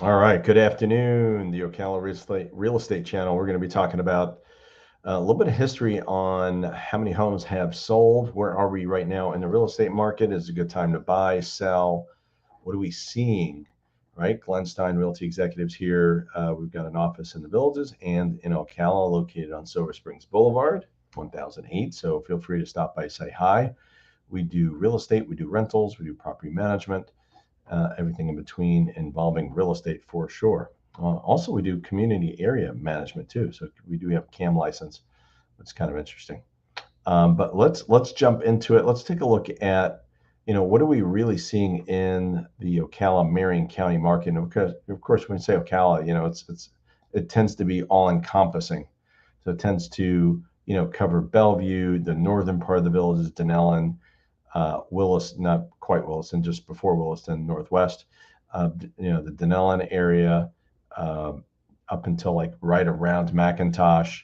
All right, good afternoon, the Ocala Real Estate channel. We're going to be talking about a little bit of history on how many homes have sold. Where are we right now in the real estate market? Is it a good time to buy, sell? What are we seeing? Right, Glenn Stein Realty Executives here. We've got an office in the Villages and in Ocala, located on Silver Springs Boulevard, 1008. So feel free to stop by, say hi. We do real estate, we do rentals, we do property management, everything in between involving real estate for sure. Also, we do community area management too. So we do have a CAM license, which is kind of interesting. But let's jump into it. Let's take a look at what are we really seeing in the Ocala Marion County market. And of course, when we say Ocala, it tends to be all encompassing. So it tends to cover Bellevue, the northern part of the village is Denellen, Willis, not quite Williston, just before Williston, Northwest, the Denellen area, uh, up until like right around McIntosh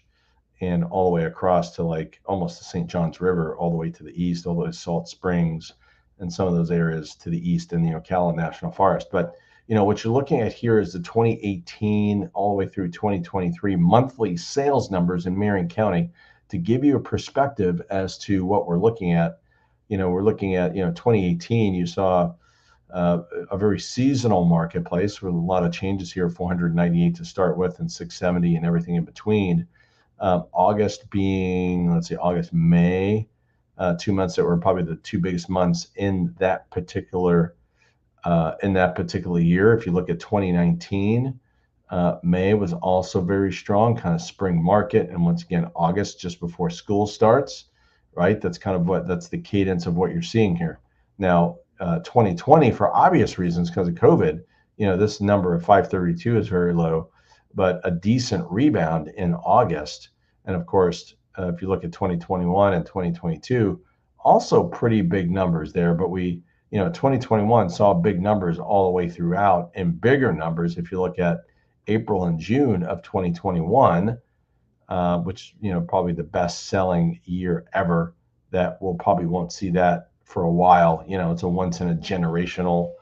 and all the way across to like almost the St. Johns River, all the way to the east, all the way to Salt Springs and some of those areas to the east in the Ocala National Forest. But what you're looking at here is the 2018 all the way through 2023 monthly sales numbers in Marion County to give you a perspective as to what we're looking at. We're looking at 2018. You saw a very seasonal marketplace with a lot of changes here, 498 to start with and 670 and everything in between. August being, let's see, August, May, 2 months that were probably the two biggest months in that particular year. If you look at 2019, May was also very strong, kind of spring market, and once again, August just before school starts, right? That's the cadence of what you're seeing here. Now, 2020, for obvious reasons, because of COVID, this number of 532 is very low, but a decent rebound in August. And of course, if you look at 2021 and 2022, also pretty big numbers there. But 2021 saw big numbers all the way throughout, and bigger numbers if you look at April and June of 2021, which probably the best selling year ever. That we'll probably won't see that for a while. It's a once in a generational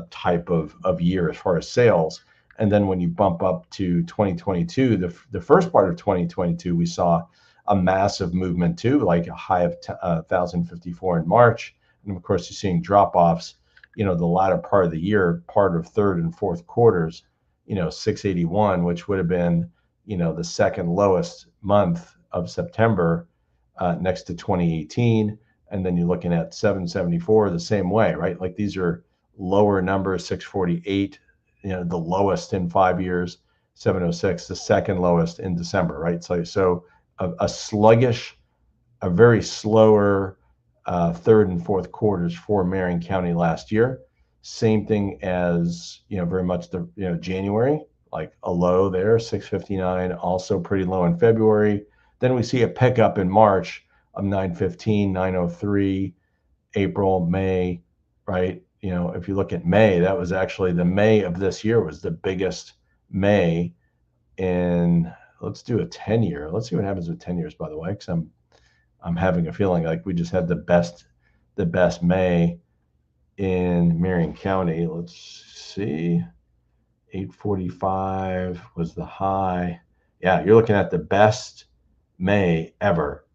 type of year as far as sales. And then when you bump up to 2022, the first part of 2022, we saw a massive movement too, like a high of 1,054 in March. And of course, you're seeing drop offs, the latter part of the year, part of third and fourth quarters, 681, which would have been, the second lowest month of September, next to 2018. And then you're looking at 774 the same way, right? Like these are lower numbers, 648, the lowest in 5 years, 706, the second lowest in December, right? So a sluggish, a very slower third and fourth quarters for Marion County last year. Same thing as, very much the, January, like a low there, 659, also pretty low in February. Then we see a pickup in March of 915, 903, April, May, right? If you look at May, that was actually the May of this year was the biggest May in, let's do a 10 year. Let's see what happens with 10 years, by the way, because I'm having a feeling like we just had the best May in Marion County. Let's see. 845 was the high. Yeah, you're looking at the best May ever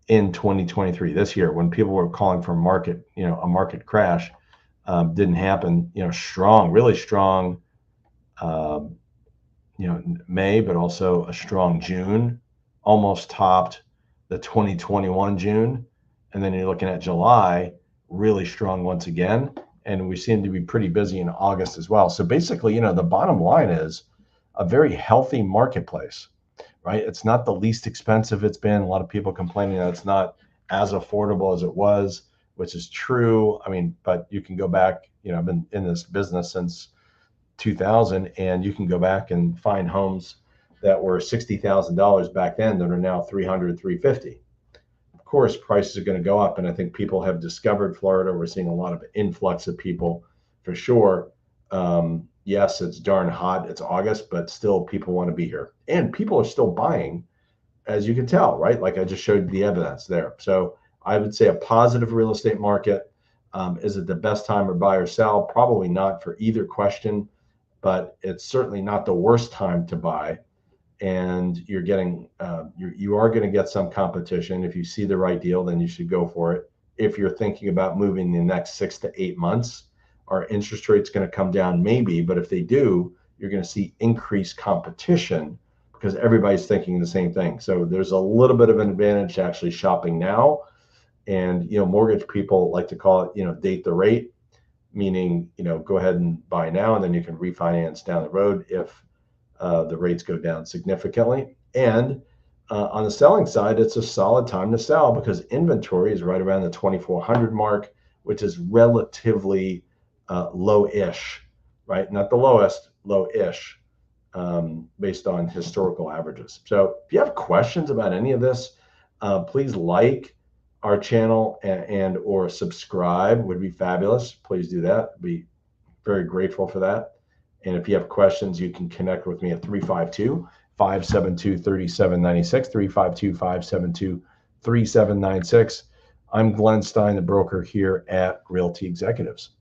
in 2023, this year, when people were calling for a market crash. Didn't happen. Strong, really strong, um, May, but also a strong June, almost topped the 2021 June. And then you're looking at July, really strong once again. And we seem to be pretty busy in August as well. So basically, the bottom line is a very healthy marketplace, right? It's not the least expensive it's been. A lot of people complaining that it's not as affordable as it was, which is true. I mean, but you can go back, I've been in this business since 2000, and you can go back and find homes that were $60,000 back then that are now 300, 350. Of course, prices are going to go up, and I think people have discovered Florida. We're seeing a lot of influx of people for sure. Yes, it's darn hot. It's August, but still people want to be here, and people are still buying, as you can tell, right? Like I just showed the evidence there. So I would say a positive real estate market. Is it the best time to buy or sell? Probably not for either question. but it's certainly not the worst time to buy. And you're getting, you are going to get some competition. If you see the right deal, then you should go for it. If you're thinking about moving the next 6 to 8 months, are interest rates going to come down? Maybe, but if they do, you're going to see increased competition because everybody's thinking the same thing. So there's a little bit of an advantage to actually shopping now. And, mortgage people like to call it, date the rate, meaning, go ahead and buy now, and then you can refinance down the road if the rates go down significantly. And on the selling side, it's a solid time to sell because inventory is right around the 2,400 mark, which is relatively low-ish, right? Not the lowest, low-ish, based on historical averages. So if you have questions about any of this, please like our channel and or subscribe would be fabulous. Please do that. Be very grateful for that. And if you have questions, you can connect with me at 352-572-3796, 352-572-3796. I'm Glenn Stein, the broker here at Realty Executives.